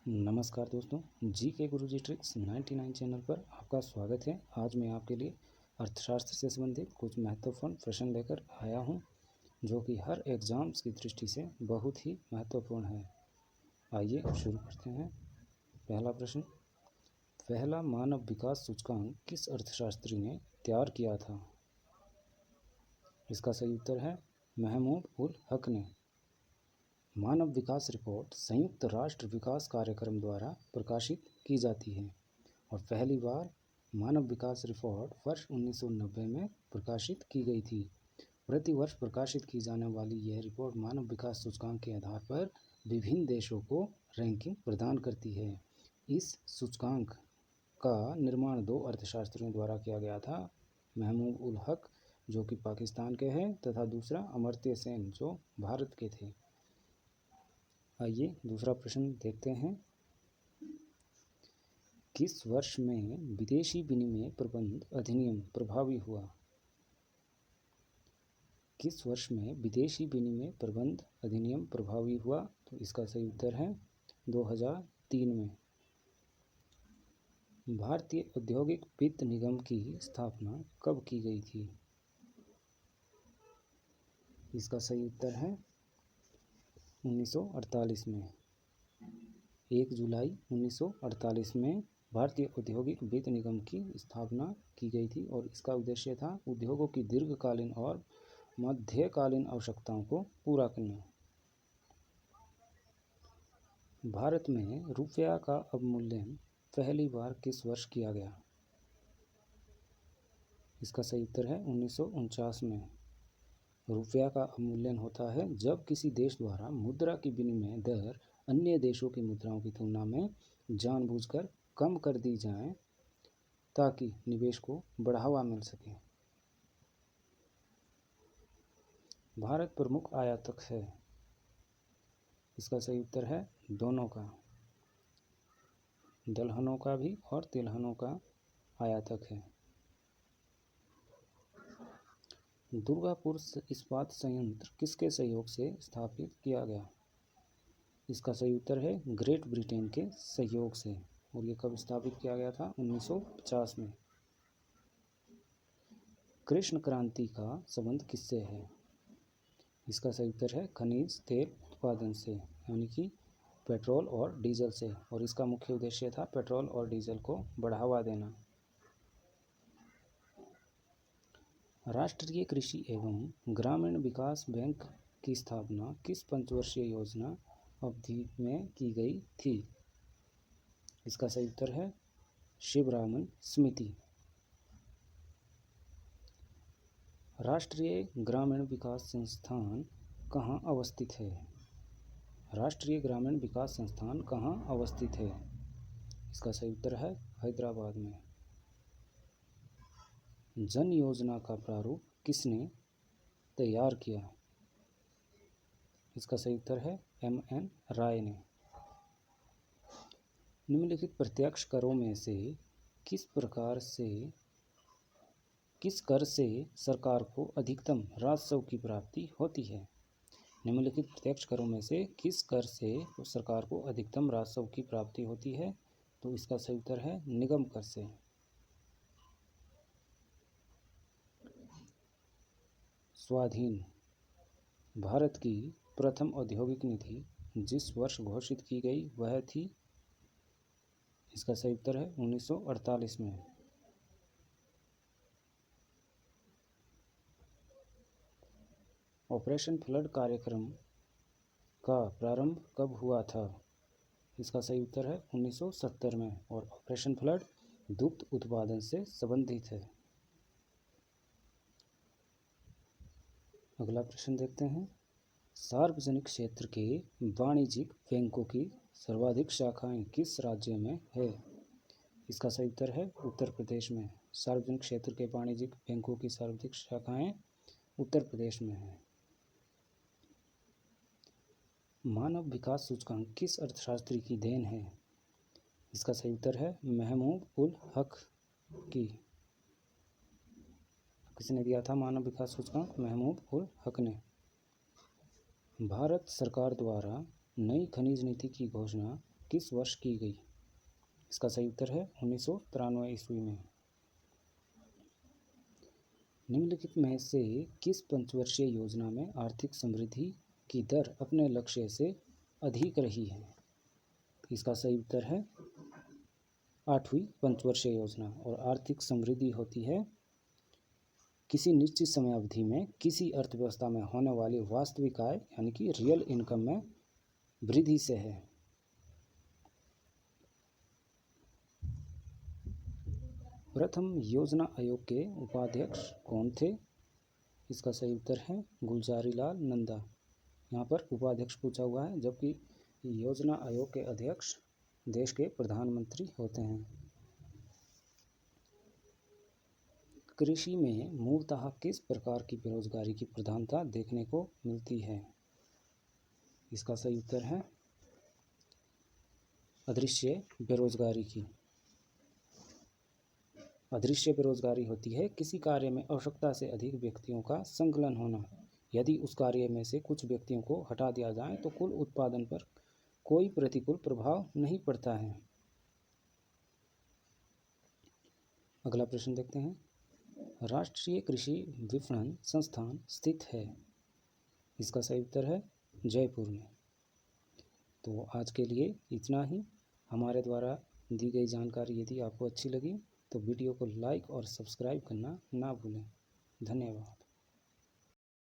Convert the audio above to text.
नमस्कार दोस्तों, जी के गुरुजी ट्रिक्स 99 चैनल पर आपका स्वागत है। आज मैं आपके लिए अर्थशास्त्र से संबंधित कुछ महत्वपूर्ण प्रश्न लेकर आया हूं, जो कि हर एग्ज़ाम्स की दृष्टि से बहुत ही महत्वपूर्ण है। आइए शुरू करते हैं। पहला प्रश्न, पहला मानव विकास सूचकांक किस अर्थशास्त्री ने तैयार किया था? इसका सही उत्तर है महमूद उल हक ने। मानव विकास रिपोर्ट संयुक्त राष्ट्र विकास कार्यक्रम द्वारा प्रकाशित की जाती है और पहली बार मानव विकास रिपोर्ट वर्ष 1990 में प्रकाशित की गई थी। प्रति वर्ष प्रकाशित की जाने वाली यह रिपोर्ट मानव विकास सूचकांक के आधार पर विभिन्न देशों को रैंकिंग प्रदान करती है। इस सूचकांक का निर्माण दो अर्थशास्त्रियों द्वारा किया गया था, महमूद उल हक जो कि पाकिस्तान के हैं तथा दूसरा अमर्त्य सेन जो भारत के थे। आइए दूसरा प्रश्न देखते हैं। किस वर्ष में विदेशी विनिमय प्रबंध अधिनियम प्रभावी हुआ? किस वर्ष में विदेशी विनिमय प्रबंध अधिनियम प्रभावी हुआ? तो इसका सही उत्तर है 2003 में। भारतीय औद्योगिक वित्त निगम की स्थापना कब की गई थी? इसका सही उत्तर है 1948 में। 1 जुलाई 1948 में भारतीय औद्योगिक वित्त निगम की स्थापना की गई थी और इसका उद्देश्य था उद्योगों की दीर्घकालीन और मध्यकालीन आवश्यकताओं को पूरा करना। भारत में रुपया का अवमूल्यन पहली बार किस वर्ष किया गया? इसका सही उत्तर है 1949 में। रुपया का अवमूल्यन होता है जब किसी देश द्वारा मुद्रा की विनिमय दर अन्य देशों की मुद्राओं की तुलना में जानबूझकर कम कर दी जाए ताकि निवेश को बढ़ावा मिल सके। भारत प्रमुख आयातक है। इसका सही उत्तर है दोनों का, दलहनों का भी और तिलहनों का आयातक है। दुर्गापुर इस्पात संयंत्र किसके सहयोग से स्थापित किया गया? इसका सही उत्तर है ग्रेट ब्रिटेन के सहयोग से और ये कब स्थापित किया गया था? 1950 में। कृष्ण क्रांति का संबंध किससे है? इसका सही उत्तर है खनिज तेल उत्पादन से, यानी कि पेट्रोल और डीजल से, और इसका मुख्य उद्देश्य था पेट्रोल और डीजल को बढ़ावा देना। राष्ट्रीय कृषि एवं ग्रामीण विकास बैंक की स्थापना किस पंचवर्षीय योजना अवधि में की गई थी? इसका सही उत्तर है शिवरामन स्मृति। राष्ट्रीय ग्रामीण विकास संस्थान कहाँ अवस्थित है? राष्ट्रीय ग्रामीण विकास संस्थान कहाँ अवस्थित है? इसका सही उत्तर है हैदराबाद में। जन योजना का प्रारूप किसने तैयार किया? इसका सही उत्तर है M.N. राय ने। निम्नलिखित प्रत्यक्ष करों में से किस कर से सरकार को अधिकतम राजस्व की प्राप्ति होती है? निम्नलिखित प्रत्यक्ष करों में से किस कर से सरकार को अधिकतम राजस्व की प्राप्ति होती है? तो इसका सही उत्तर है निगम कर से। स्वाधीन भारत की प्रथम औद्योगिक नीति जिस वर्ष घोषित की गई वह थी? इसका सही उत्तर है 1948 में। ऑपरेशन फ्लड कार्यक्रम का प्रारंभ कब हुआ था? इसका सही उत्तर है 1970 में और ऑपरेशन फ्लड दुग्ध उत्पादन से संबंधित है। अगला प्रश्न देखते हैं। सार्वजनिक क्षेत्र के वाणिज्यिक बैंकों की सर्वाधिक शाखाएं किस राज्य में है? इसका सही उत्तर है उत्तर प्रदेश में। सार्वजनिक क्षेत्र के वाणिज्यिक बैंकों की सर्वाधिक शाखाएं उत्तर प्रदेश में है। मानव विकास सूचकांक किस अर्थशास्त्री की देन है? इसका सही उत्तर है महमूद उल हक की। किसने दिया था मानव विकास सूचकांक? महमूद उल हक ने। भारत सरकार द्वारा नई खनिज नीति की घोषणा किस वर्ष की गई? इसका सही उत्तर है 1993 ईस्वी में। निम्नलिखित में से किस पंचवर्षीय योजना में आर्थिक समृद्धि की दर अपने लक्ष्य से अधिक रही है? इसका सही उत्तर है 8वीं पंचवर्षीय योजना। और आर्थिक समृद्धि होती है किसी निश्चित समय अवधि में किसी अर्थव्यवस्था में होने वाली वास्तविक आय यानी कि रियल इनकम में वृद्धि से है। प्रथम योजना आयोग के उपाध्यक्ष कौन थे? इसका सही उत्तर है गुलजारी लाल नंदा। यहाँ पर उपाध्यक्ष पूछा हुआ है, जबकि योजना आयोग के अध्यक्ष देश के प्रधानमंत्री होते हैं। कृषि में मूलतः किस प्रकार की बेरोजगारी की प्रधानता देखने को मिलती है? इसका सही उत्तर है अदृश्य बेरोजगारी की। अदृश्य बेरोजगारी होती है किसी कार्य में आवश्यकता से अधिक व्यक्तियों का संकलन होना। यदि उस कार्य में से कुछ व्यक्तियों को हटा दिया जाए तो कुल उत्पादन पर कोई प्रतिकूल प्रभाव नहीं पड़ता है। अगला प्रश्न देखते हैं। राष्ट्रीय कृषि विपणन संस्थान स्थित है? इसका सही उत्तर है जयपुर में। तो आज के लिए इतना ही। हमारे द्वारा दी गई जानकारी यदि आपको अच्छी लगी तो वीडियो को लाइक और सब्सक्राइब करना ना भूलें। धन्यवाद।